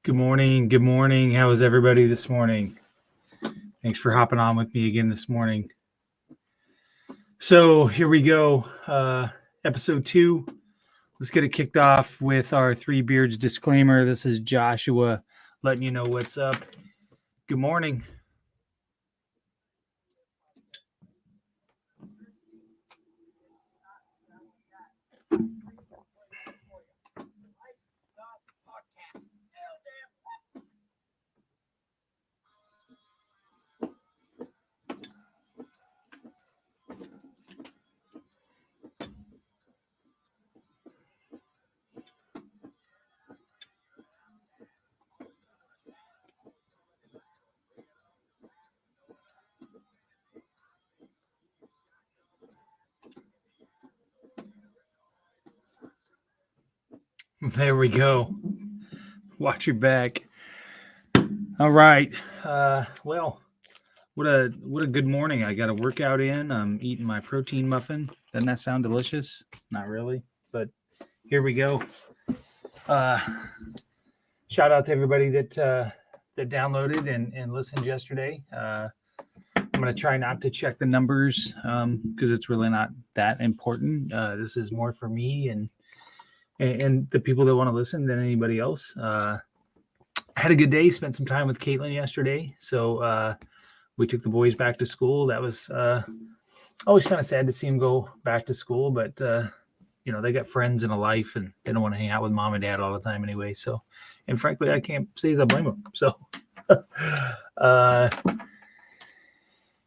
Good morning. Good morning. How is everybody this morning? Thanks for hopping on with me again this morning. So here we go. Episode 2. Let's get it kicked off with our Three Beards disclaimer. This is Joshua letting you know what's up. Good morning. There we go. Watch your back. All right. Well, what a good morning. I got a workout in. I'm eating my protein muffin. Doesn't that sound delicious? Not really, but here we go. Shout out to everybody that downloaded and listened yesterday. I'm going to try not to check the numbers because it's really not that important. This is more for me and the people that want to listen than anybody else. I had a good day. Spent some time with Caitlin yesterday. So we took the boys back to school. That was always kind of sad to see them go back to school, but they got friends and a life, and they don't want to hang out with mom and dad all the time anyway. So, and frankly, I can't say as I blame them. So,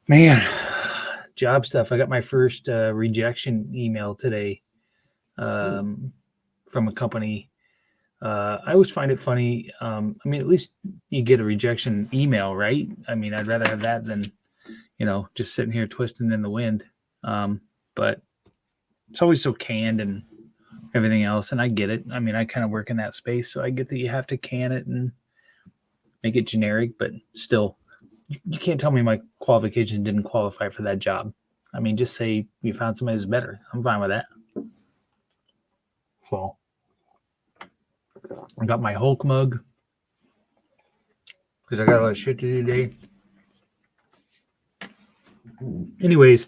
man, job stuff. I got my first rejection email today from a company. I always find it funny. At least you get a rejection email, right? I'd rather have that than, just sitting here twisting in the wind. But it's always so canned and everything else. And I get it. I kind of work in that space, so I get that you have to can it and make it generic, but still, you can't tell me my qualifications didn't qualify for that job. Just say you found somebody who's better. I'm fine with that. So I got my Hulk mug because I got a lot of shit to do today. Anyways,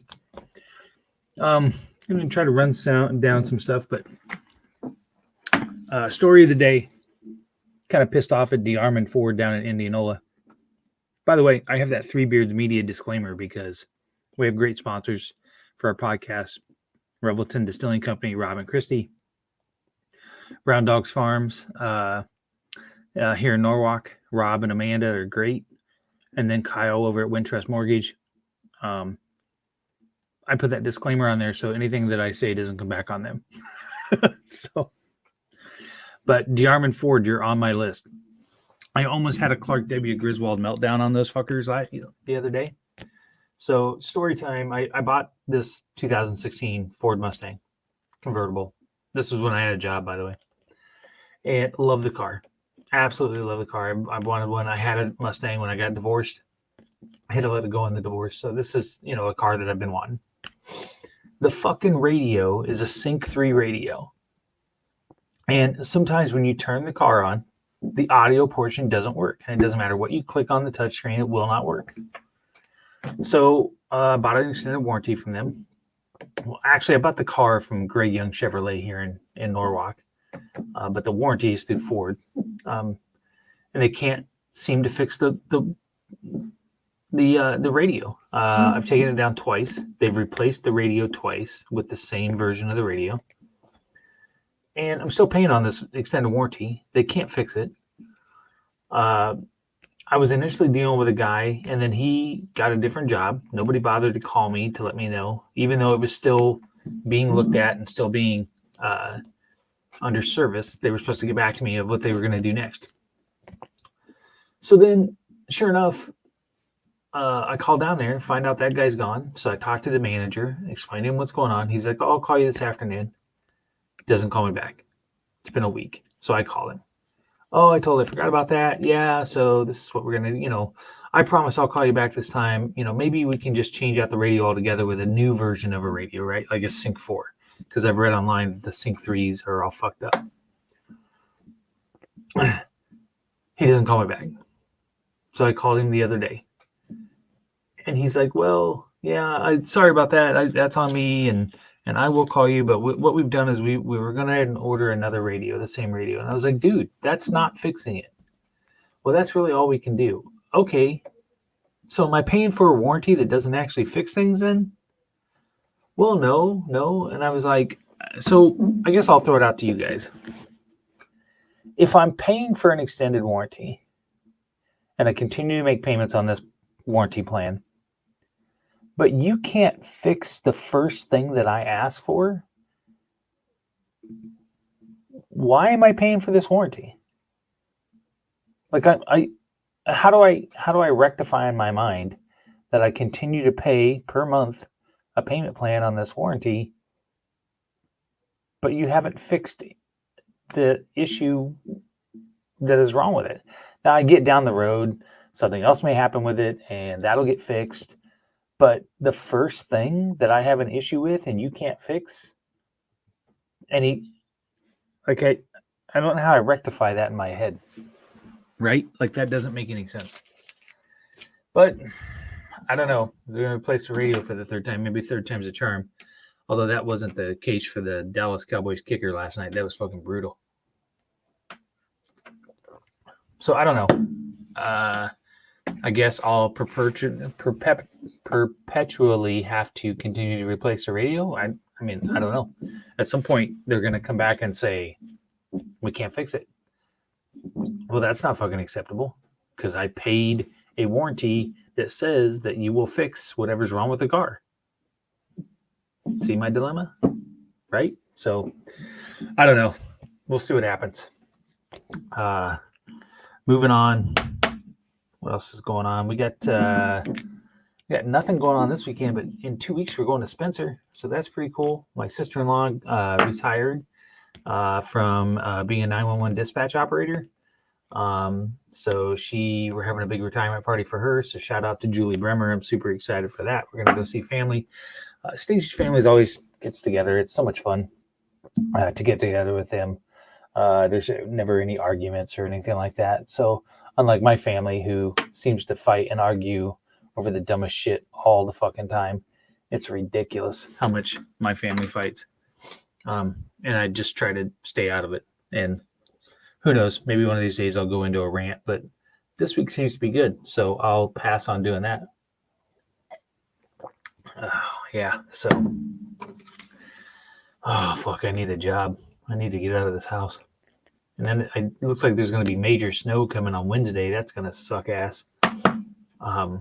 I'm going to try to run down some stuff, but story of the day, kind of pissed off at DeArmond Ford down in Indianola. By the way, I have that Three Beards Media disclaimer because we have great sponsors for our podcast. Revelton Distilling Company, Rob and Christy. Brown Dogs Farms here in Norwalk. Rob and Amanda are great. And then Kyle over at Wintrust Mortgage. I put that disclaimer on there so anything that I say doesn't come back on them. But DeArmond Ford, you're on my list. I almost had a Clark W. Griswold meltdown on those fuckers the other day. So story time, I bought this 2016 Ford Mustang convertible. This was when I had a job, by the way. And love the car. Absolutely love the car. I wanted one. I had a Mustang when I got divorced. I had to let it go in the divorce. So this is, a car that I've been wanting. The fucking radio is a Sync 3 radio. And sometimes when you turn the car on, the audio portion doesn't work. And it doesn't matter what you click on the touchscreen, it will not work. So I bought an extended warranty from them. Well, actually, I bought the car from Greg Young Chevrolet here in Norwalk. But the warranty is through Ford. And they can't seem to fix the radio. I've taken it down twice. They've replaced the radio twice with the same version of the radio. And I'm still paying on this extended warranty. They can't fix it. I was initially dealing with a guy, and then he got a different job. Nobody bothered to call me to let me know, even though it was still being looked at and still being under service. They were supposed to get back to me of what they were going to do next. So then, sure enough, I call down there and find out that guy's gone. So I talked to the manager, explained to him what's going on. He's like, I'll call you this afternoon. Doesn't call me back. It's been a week. So I call him. Oh, I totally forgot about that. Yeah, so this is what we're going to, I promise I'll call you back this time. Maybe we can just change out the radio altogether with a new version of a radio, right? Like a Sync 4. Because I've read online the Sync 3s are all fucked up. He doesn't call me back. So I called him the other day. And he's like, well, yeah, sorry about that. That's on me. And I will call you. But what we've done is we were going to order another radio, the same radio. And I was like, dude, that's not fixing it. Well, that's really all we can do. Okay. So am I paying for a warranty that doesn't actually fix things then? Well, no. And I was like, so I guess I'll throw it out to you guys. If I'm paying for an extended warranty and I continue to make payments on this warranty plan, but you can't fix the first thing that I asked for, why am I paying for this warranty? Like how do I rectify in my mind that I continue to pay per month a payment plan on this warranty, but you haven't fixed the issue that is wrong with it? Now I get down the road, something else may happen with it, and that'll get fixed. But the first thing that I have an issue with and you can't fix, and I don't know how I rectify that in my head. Right? Like that doesn't make any sense. But I don't know. They're going to replace the radio for the third time. Maybe third time's a charm. Although that wasn't the case for the Dallas Cowboys kicker last night. That was fucking brutal. So I don't know. I guess I'll perpetually have to continue to replace the radio. I mean, I don't know. At some point, they're going to come back and say, we can't fix it. Well, that's not fucking acceptable because I paid a warranty that says that you will fix whatever's wrong with the car. See my dilemma? Right? So, I don't know. We'll see what happens. Moving on. What else is going on? We got nothing going on this weekend, but in 2 weeks we're going to Spencer, so that's pretty cool. My sister-in-law retired from being a 911 dispatch operator. So we're having a big retirement party for her. So shout out to Julie Bremer. I'm super excited for that. We're gonna go see family. Stacey's family always gets together. It's so much fun to get together with them. There's never any arguments or anything like that. So unlike my family, who seems to fight and argue over the dumbest shit all the fucking time, it's ridiculous how much my family fights. And I just try to stay out of it. And who knows, maybe one of these days I'll go into a rant, but this week seems to be good. So I'll pass on doing that. Yeah. So, fuck, I need a job. I need to get out of this house. And then it looks like there's going to be major snow coming on Wednesday. That's going to suck ass. I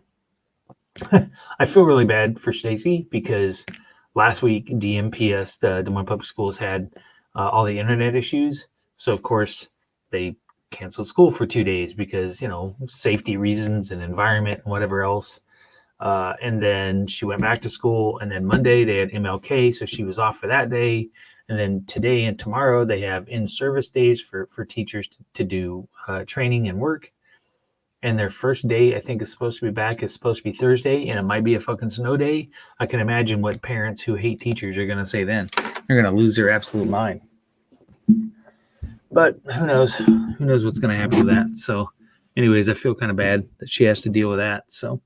feel really bad for Stacy because last week DMPS, the Des Moines Public Schools, had all the internet issues. So, of course, they canceled school for 2 days because, safety reasons and environment and whatever else. And then she went back to school. And then Monday they had MLK, so she was off for that day. And then today and tomorrow they have in-service days for teachers to do training and work. And their first day, I think, is supposed to be Thursday, and it might be a fucking snow day. I can imagine what parents who hate teachers are going to say then. They're going to lose their absolute mind. But who knows? Who knows what's going to happen with that? So anyways, I feel kind of bad that she has to deal with that. So,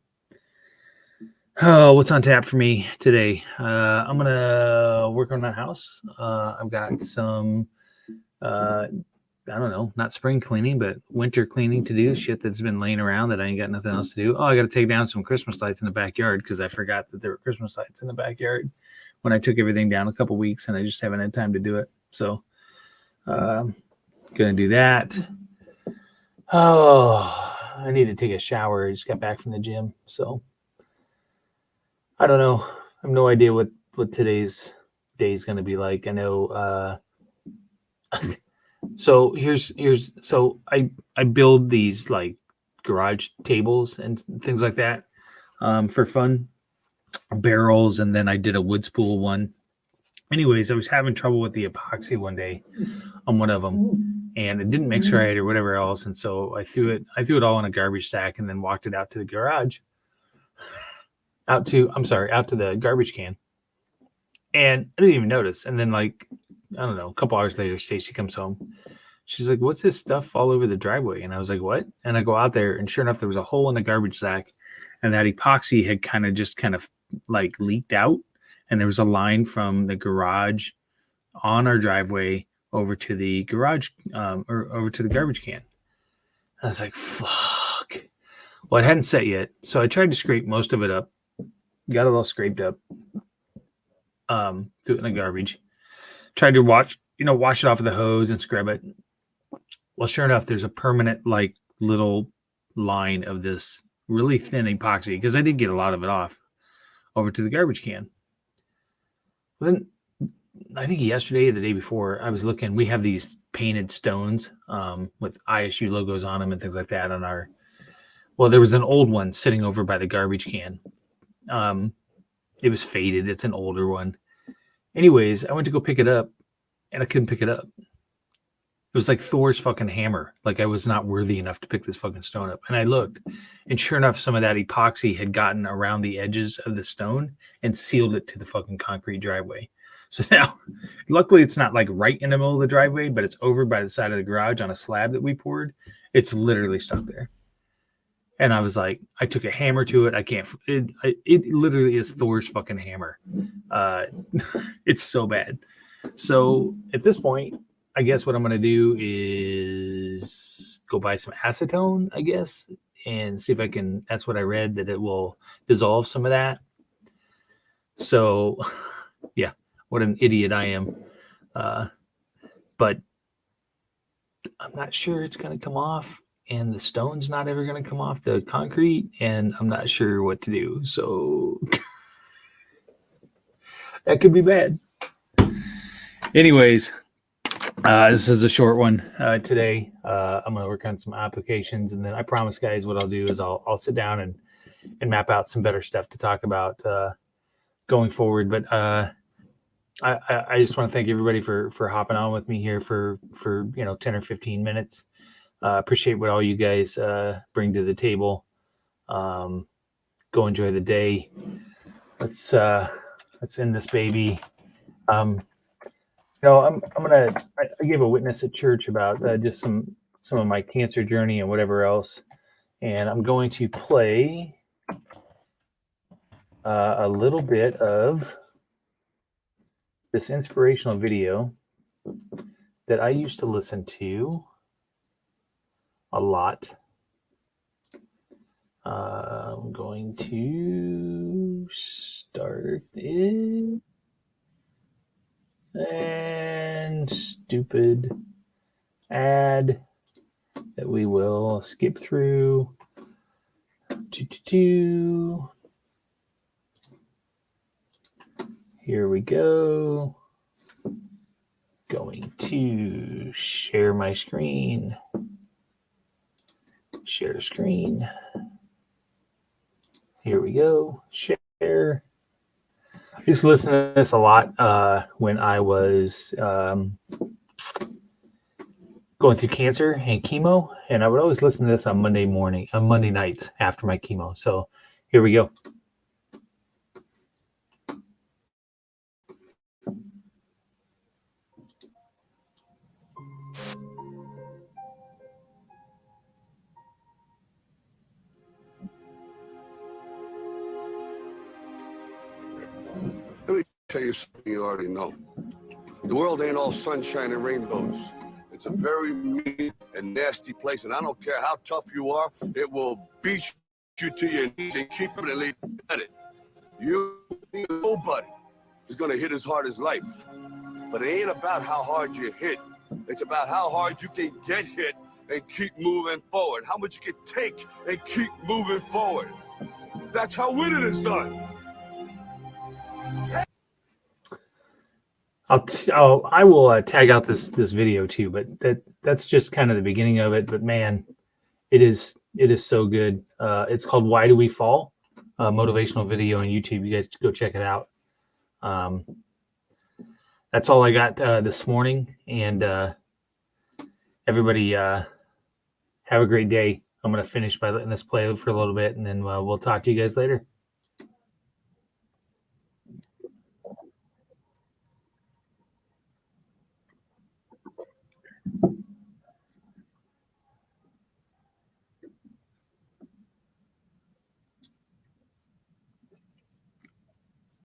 what's on tap for me today? I'm going to work on my house. I've got some, I don't know, not spring cleaning, but winter cleaning to do. Shit that's been laying around that I ain't got nothing else to do. I got to take down some Christmas lights in the backyard because I forgot that there were Christmas lights in the backyard when I took everything down a couple weeks, and I just haven't had time to do it. So, gonna do that. I need to take a shower. I just got back from the gym, so I don't know. I have no idea what today's day is gonna be like. I know. So so I build these like garage tables and things like that for fun, barrels, and then I did a wood spool one. Anyways, I was having trouble with the epoxy one day on one of them, and it didn't mix right or whatever else, and so I threw it all in a garbage sack and then walked it out to the garage, out to the garbage can, and I didn't even notice. And then, like, I don't know, a couple hours later, Stacy comes home. She's like, what's this stuff all over the driveway? And I was like, what? And I go out there, and sure enough, there was a hole in the garbage sack, and that epoxy had kind of like leaked out, and there was a line from the garage on our driveway over to the garage, or over to the garbage can. I was like, fuck. Well, it hadn't set yet, so I tried to scrape most of it up, got it all scraped up, threw it in the garbage, tried to wash it off with the hose and scrub it. Well, sure enough, there's a permanent like little line of this really thin epoxy, because I did get a lot of it off, over to the garbage can. Then I think yesterday or the day before, I was looking, we have these painted stones with ISU logos on them and things like that on our, well, there was an old one sitting over by the garbage can. It was faded. It's an older one. Anyways, I went to go pick it up, and I couldn't pick it up. It was like Thor's fucking hammer. Like I was not worthy enough to pick this fucking stone up. And I looked, and sure enough, some of that epoxy had gotten around the edges of the stone and sealed it to the fucking concrete driveway. So now, luckily, it's not like right in the middle of the driveway, but it's over by the side of the garage on a slab that we poured. It's literally stuck there. And I was like, I took a hammer to it. I can't. It literally is Thor's fucking hammer. It's so bad. So at this point, I guess what I'm going to do is go buy some acetone, I guess, and see if I can. That's what I read, that it will dissolve some of that. So, yeah, what an idiot I am. But I'm not sure it's going to come off, and the stone's not ever going to come off the concrete, and I'm not sure what to do. So that could be bad. Anyways, this is a short one today. I'm going to work on some applications, and then I promise, guys, what I'll do is I'll sit down and map out some better stuff to talk about going forward. But I just want to thank everybody for hopping on with me here for 10 or 15 minutes. Appreciate what all you guys bring to the table. Go enjoy the day. Let's end this baby. I gave a witness at church about just some of my cancer journey and whatever else, and I'm going to play a little bit of this inspirational video that I used to listen to a lot. I'm going to start it. And stupid ad that we will skip through. Here we go. Going to share my screen. Share screen. Here we go. Share. I used to listen to this a lot when I was going through cancer and chemo, and I would always listen to this on Monday nights after my chemo. So here we go. Let me tell you something you already know. The world ain't all sunshine and rainbows. It's a very mean and nasty place, and I don't care how tough you are, it will beat you to your knees and keep it and leave at it. Nobody is gonna hit as hard as life. But it ain't about how hard you hit. It's about how hard you can get hit and keep moving forward. How much you can take and keep moving forward. That's how winning is done. I will tag out this video too, but that's just kind of the beginning of it. But man, it is so good. It's called "Why Do We Fall?" Motivational video on YouTube. You guys go check it out. That's all I got this morning, and everybody have a great day. I'm gonna finish by letting this play for a little bit, and then we'll talk to you guys later.